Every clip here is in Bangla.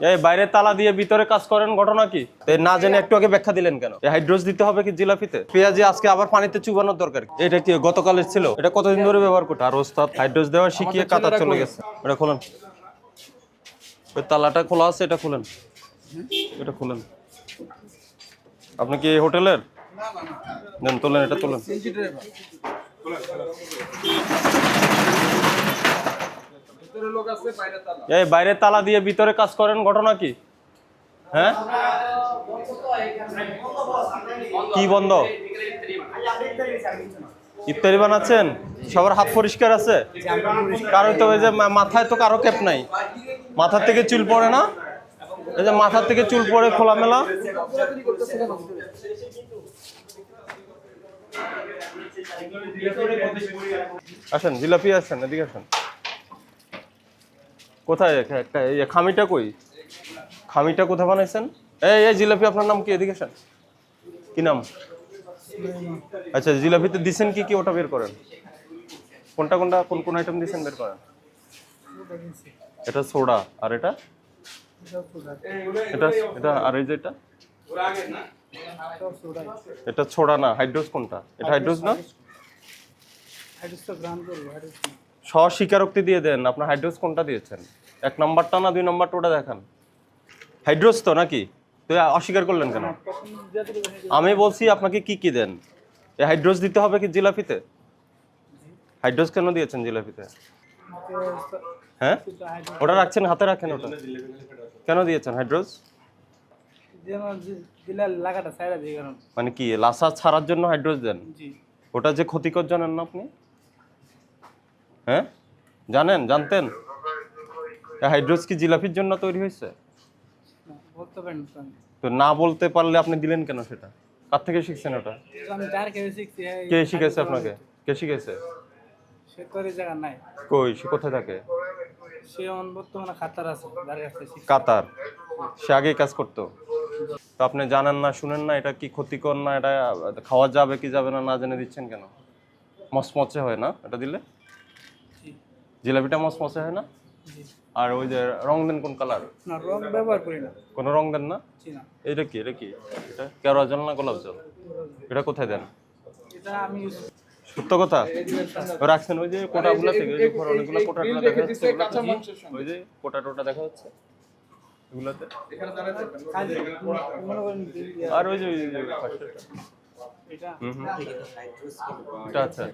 এই বাইরে তালা দিয়ে ভিতরে কাজ করেন, ঘটনা কি? না জেনে একটু আগে ব্যাখ্যা দিলেন কেন? হাইড্রোস দিতে হবে কি জিলাপিতে? পেঁয়াজি আজকে আবার পানিতে চুবানোর দরকার? এটা কি গতকালের ছিল? এটা কতদিন ধরে ব্যবহার করতে? আর ওস্তাদ হাইড্রোস দেওয়া শিখিয়ে কাতার চলে গেছে। এটা খুলেন, ওই তালাটা খোলা আছে, এটা খুলেন, এটা খুলেন। আপনি কি হোটেলের? নেন, তোলেন, এটা তোলেন। এই বাইরে তালা দিয়ে ভিতরে কাজ করেন, ঘটনা কি? হ্যাঁ, কি বন্ধ? ইফতারি বানাচ্ছেন? সবার হাত পরিষ্কার আছে? কারো তো ওই যে মাথায় তো কারো ক্যাপ নাই, মাথার থেকে চুল পড়ে না? এই যে মাথার থেকে চুল পড়ে খোলামেলা। আসেন, জিলাপি আসেন, এদিকে আসেন। কোথায় খামিটা কই? খামিটা কোথায় বানাইছেন? এই জিলাপি, আপনার নাম কি? এদিকে আসেন। কি নাম? আচ্ছা, জিলাপিতে দিছেন কি কি ওটা বের করেন। কোনটা কোনটা কোন কোন আইটেম দিছেন বের করেন। এটা সোডা, আর এটা এটা এটা আর এই যে এটা ছোড়া না। হাইড্রোস কোনটা? এটা হাইড্রোস না? স্বস্বীকারোক্তি দিয়ে দেন, আপনার হাইড্রোস কোনটা দিয়েছেন? 1 নম্বরটা না 2 নম্বরটা, ওটা দেখান। হাইড্রোস তো নাকি? তো অস্বীকার করলেন কেন? আমি বলছি আপনাকে কি কি দেন। এই হাইড্রোস দিতে হবে কি জিলাপিতে? হাইড্রোস কেন দিয়েছেন জিলাপিতে? হ্যাঁ, ওটা রাখছেন, হাতে রাখেন। ওটা কেন দিয়েছেন হাইড্রোস? মানে কি লাসা ছাড়ার জন্য হাইড্রোস দেন? ওটা যে ক্ষতিকর জানেন না আপনি? হ্যাঁ, জানতেন? হাইড্রোস কি জিলাপির জন্য তৈরি হয়েছে? তো না বলতে পারলে আপনি দিলেন কেন সেটা? কার থেকে শিখছেন ওটা? কে শিখেছে আপনাকে? কে শিখেছে? কই, সে কোথায় থাকে? কাতার। সে আগেই কাজ করতো? তো আপনি জানেন না, শুনেন না এটা কি ক্ষতিকর না, এটা খাওয়া যাবে কি যাবে না, না জেনে দিচ্ছেন কেন? মচমচে হয় না এটা দিলে? জিলাপিটা মচমচে হয় না? আর ওই যে রং দেন কোন কালার? না, রং ব্যবহার করি না। কোনো রং দেন না? এটা কি এটা কেওড়া জল না গোলাপ জল? এটা কোথায় দেন? এটা আমি সত্য কথা রাখছেন। ওই যে কোটাগুলো থেকে অনেকগুলো কোটাটা দেখা যাচ্ছে, ওই যে কোটাটা দেখা যাচ্ছে এগুলাতে। আর ওই যে এটা আচ্ছা,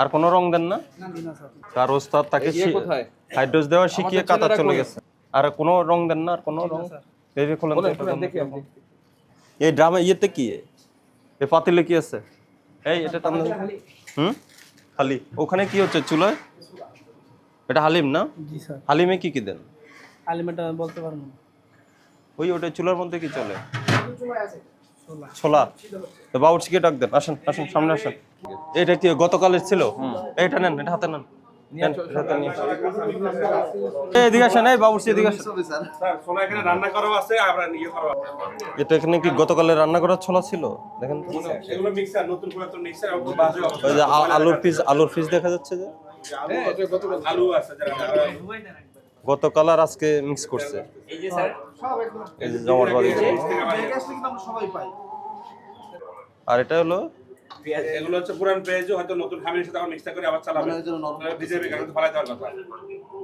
আর কোনো রং দেন না? তার ওস্তাদ তাকে হাইড্রোস দেওয়া শিখিয়ে কাতার চলে গেছে। আর কোনো রং দেন না? আর কোনো রং? এই যে খোলেন, এই ড্রামে ইয়েতে কি, এই পাতিলে কি আছে? এই এটা টান। খালি ওখানে কি হচ্ছে চুলায়? এটা হালিম না? হালিমে কি কি দেন? হালিমটা বলতে পারবো না। ওটা চুলার মধ্যে কি চলে? ছোলা। তো বাবুর্চিকে ডাক দেন, আসেন আসেন, সামনে আসেন। এটা কি গতকালের ছিল? এটা নেন, এটা হাতে নেন। এদিকে আসেন, এই বাবুর্চি এদিকে আসেন। এটা এখানে কি গতকালের রান্না করা ছোলা ছিল? দেখেন ওই যে আলুর পিস দেখা যাচ্ছে যে গতকাল আর আজকে মিক্স করছে। এই যে জমাটবাড়ি। আর এটা হলো এগুলো হচ্ছে পুরান পেঁয়াজও হয়তো নতুন খামির সাথে মিক্স করে আবার চালাবে, ভিজাবে, কারণ ফালাই দেওয়ার কথা।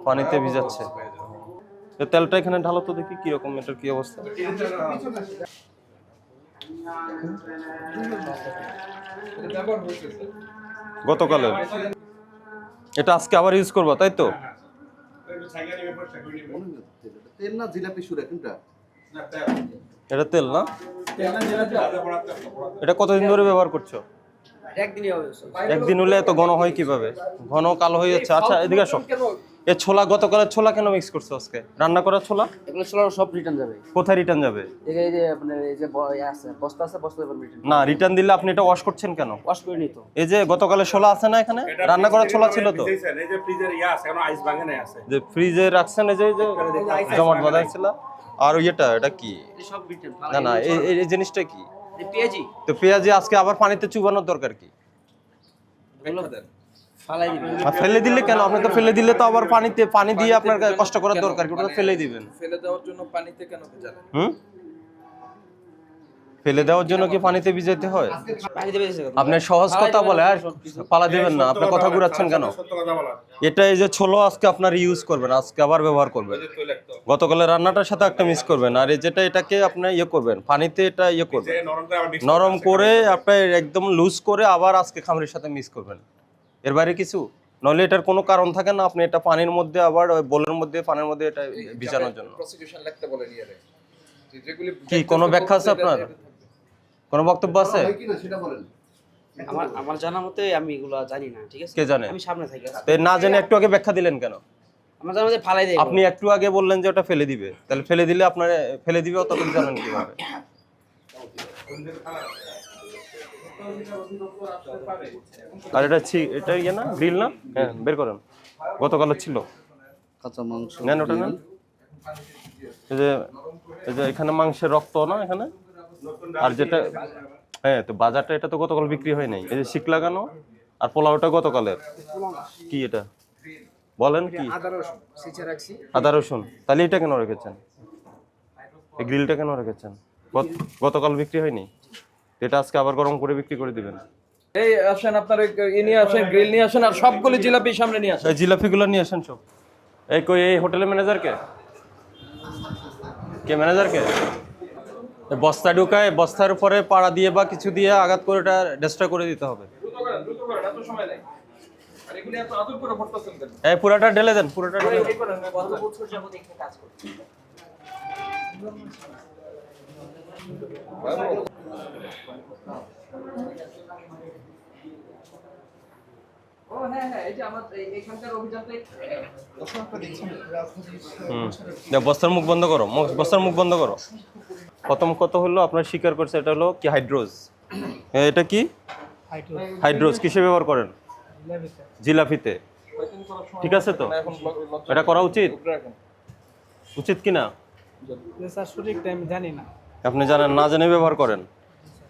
পানিতে ভিজাচ্ছে। তেলটা এখানে ঢালো তো দেখি কি রকম, এটার কি অবস্থা। গতকালের এটা আজকে আবার ইউজ করবা, তাই তো? তেল না জিলাপি সুরে কোনটা? এটা তেল না? এটা কতদিন ধরে ব্যবহার করছো? একদিন হলে এত ঘন হয় কিভাবে? ঘন কালো হয়ে যাচ্ছে। আচ্ছা এদিকে আসো। এই ছোলা, গতকালের ছোলা কেন মিক্স করছো আজকে? রান্না করা ছোলা? এগুলো ছোলা সব রিটার্ন যাবে। কোথায় রিটার্ন যাবে? এই যে আপনার এই যে আছে বস্তা আছে, বস্তা রিটার্ন না, রিটার্ন দিলে আপনি এটা ওয়াশ করছেন কেন? ওয়াশ করে নি তো। এই যে গতকালের ছোলা আছে না এখানে? রান্না করা ছোলা ছিল তো? এই যে ফ্রিজের আছে, এখন আইস ভাঙে নাই আছে। যে ফ্রিজে রাখছেন, এই যে জমাট বাঁধা ছিল। আর এটা কি? সব রিটার্ন। না না, এই জিনিসটা কি? পেঁয়াজি। তো পেঁয়াজি আজকে আবার পানিতে চুবানোর দরকার কি? ফালাই দিবেন। আর ফেলে দিলে কেন? আপনি তো ফেলে দিলে তো আবার পানি দিয়ে আপনার কষ্ট করার দরকার কি? ওটা তো ফেলে দিবেন। ফেলে দেওয়ার জন্য পানিতে কেন ভেজালেন? হুম, ফেলে দেওয়ার জন্য কি পানিতে ভিজাইতে হয়? পানিতে বেঁচে গেল। আপনি সহজ কথা বলে আর পালা দিবেন না, আপনি কথা ঘুরাচ্ছেন কেন? সত্য কথা বলা এটা এই যে ছোলো আজকে আপনার ইউজ করবেন, আজকে আবার ব্যবহার করবেন, গতকালের রান্নাটার সাথে একটা মিক্স করবেন, আর এই যেটা এটাকে আপনি ইয়ে করবেন পানিতে, এটা ইয়ে করবেন নরম করে আবার mix নরম করে আপনি একদম লুজ করে আবার আজকে খামরির সাথে মিক্স করবেন। এর বাইরে কিছু নইলে এটার কোনো কারণ থাকে না আপনি এটা পানির মধ্যে আবার ওই বোলের মধ্যে পানির মধ্যে এটা ভিজানোর জন্য। প্রসিকিউশন লিখতে বলেন ইয়ারে যেগুলি কি কোনো ব্যাখ্যা আছে আপনার? কোনো বক্তব্য আছে? হয় কিনা সেটা বলেন। আমার জানা মতে আমি এগুলো জানি না, ঠিক আছে? কে জানে? আমি সামনে থাকি। তো না জেনে একটু আগে ব্যাখ্যা দিলেন কেন? আমার জানা মতে ফালাই দেয়। আপনি একটু আগে বললেন যে ওটা ফেলে দিবে, তাহলে ফেলে দিলে আপনার ফেলে দিবে অতটুকু জানেন কিভাবে? আর এটা এটা ইয়ে না, গ্রিল না? হ্যাঁ, বের করেন। গতকাল ছিল, কাঁচা মাংস নেন ওটা নেন। এই যে এখানে মাংসের রক্ত না এখানে, আর যেটা হ্যাঁ তো বাজারটা এটা তো গতকাল বিক্রি হয় নাই। এই যে শিক লাগানো আর পোলাওটা গতকালের। কি এটা বলেন কি? আদা রসুন। তাহলে এটা কেন রেখেছেন? এই গ্রিলটা কেন রেখেছেন? গতকাল বিক্রি হয়নি, এটা আজকে আবার গরম করে বিক্রি করে দিবেন। এই আসেন আপনার নিয়ে আসেন, গ্রিল নিয়ে আসেন, আর সবগুলি জিলাপি সামনে নিয়ে আসেন। এই জিলাপিগুলো নিয়ে আসেন সব। এই কই এই হোটেলের ম্যানেজার কে? কে ম্যানেজার কে? এই বস্তা ঢুকায়, বস্তার উপরে পাড়া দিয়ে বা কিছু দিয়ে আঘাত করে এটা ডেস্ট্রয় করে দিতে হবে। দ্রুত করেন, এত সময় নাই। আর এগুলি এত আদর করে ভরতেছেন কেন? এই পুরাটা ঢেলে দেন, পুরাটা ঢেলে দেন। কত বছর যাবত এখানে কাজ করছি। ও হ্যাঁ হ্যাঁ, এই যে আমার এখানকার অভিযানটাই বস্তার মুখ বন্ধ করো, বস্তার মুখ বন্ধ করো। প্রথম কত হলো আপনার স্বীকার করছে, এটা হলো কি হাইড্রোজ। এটা কি হাইড্রোজ? কিসে ব্যবহার করেন? জিলাপিতে। ঠিক আছে তো, এটা করা উচিত, উচিত কি না? স্যার সঠিক টাইম জানি না। আপনি জানেন না, জেনে ব্যবহার করেন।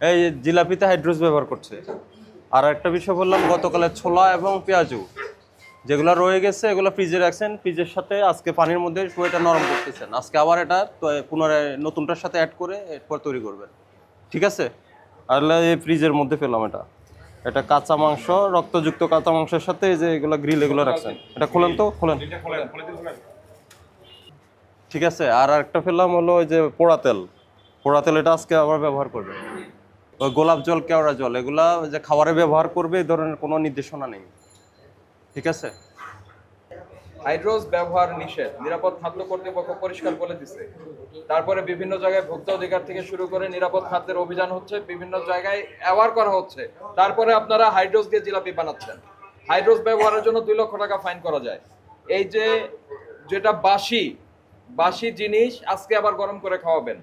এই জিলাপিতে হাইড্রোজ ব্যবহার করছে। আর একটা বিষয় বললাম, গতকালের ছোলা এবং পেঁয়াজু যেগুলো রয়ে গেছে এগুলো ফ্রিজে রাখছেন, ফ্রিজের সাথে আজকে পানির মধ্যে এটা নরম করতেছেন, আজকে আবার এটা পুনরায় নতুনটার সাথে অ্যাড করে এরপর তৈরি করবেন। ঠিক আছে? আর এই ফ্রিজের মধ্যে পেলাম এটা কাঁচা মাংস, রক্তযুক্ত কাঁচা মাংসের সাথে এই যে এগুলো গ্রিল এগুলো রাখছেন। এটা খুলেন তো, খুলেন। ঠিক আছে। আর একটা পেলাম হলো ওই যে পোড়া তেল, এটা আজকে আবার ব্যবহার করবে। ওই গোলাপ জল, কেওড়া জল, এগুলা যে খাবারে ব্যবহার করবে এই ধরনের কোনো নির্দেশনা নেই। ঠিক আছে? হাইড্রোজ ব্যবহার নিষেধ, নিরাপদ খাদ্য কর্তৃপক্ষ পরিষ্কার বলে দিছে। তারপরে বিভিন্ন জায়গায় ভোক্তা অধিকার থেকে শুরু করে নিরাপদ খাদ্যের অভিযান হচ্ছে, বিভিন্ন জায়গায় অ্যাওয়ার করা হচ্ছে। তারপরে আপনারা হাইড্রোজ দিয়ে জিলাপি বানাচ্ছেন। হাইড্রোজ ব্যবহারের জন্য 2 লক্ষ টাকা ফাইন করা যায়। এই যে যেটা বাসি জিনিস আজকে আবার গরম করে খাওয়াবেন,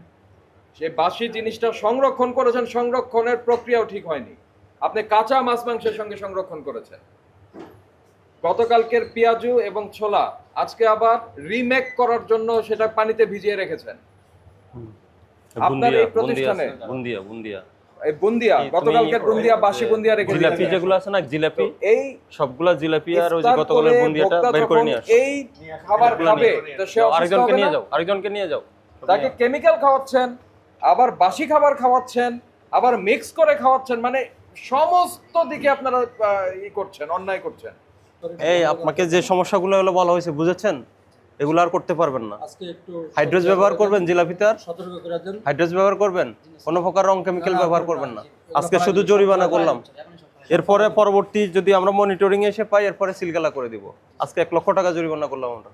সেই বাসি জিনিসটা সংরক্ষণ করেছেন, সংরক্ষণের প্রক্রিয়াও ঠিক হয়নি। আপনি কাঁচা মাছ মাংসের সঙ্গে সংরক্ষণ করেছেন। গতকালকের পেঁয়াজু এবং ছোলা আজকে আবার রিমেক করার জন্য সেটা পানিতে ভিজিয়ে রেখেছেন। আপনার এই প্রতিষ্ঠানে বুন্দিয়া এই বুন্দিয়া, গতকালকের বুন্দিয়া, বাসি বুন্দিয়া রেখে জিলাপি যেগুলো আছে না, জিলাপি, এই সবগুলা জিলাপি আর ওই যে গতকালের বুন্দিয়াটা বের করে নিয়ে আসো। এই খাবার খাবে তো সে আরেকজনকে নিয়ে যাও, তাকে কেমিক্যাল খাওয়াচ্ছেন, আবার বাসি খাবার খাওয়াচ্ছেন, আবার মিক্স করে খাওয়াচ্ছেন, মানে সমস্ত দিকে আপনারা করছেন, অন্যায় করছেন। এই আপনাকে যে সমস্যাগুলো হলো বলা হয়েছে, বুঝেছেন? এগুলো আর করতে পারবেন না। আজকে একটু হাইড্রোজ ব্যবহার করবেন জিলাপিতে, আর সতর্ক করে দেন। হাইড্রোজ ব্যবহার করবেন, কোনো প্রকার রং কেমিক্যাল ব্যবহার করবেন না। আজকে শুধু জরিমানা করলাম, এরপরে পরবর্তী যদি আমরা মনিটরিং এসে পাই এরপরে সিলগালা করে দিব। আজকে 1 লক্ষ টাকা জরিমানা করলাম আমরা।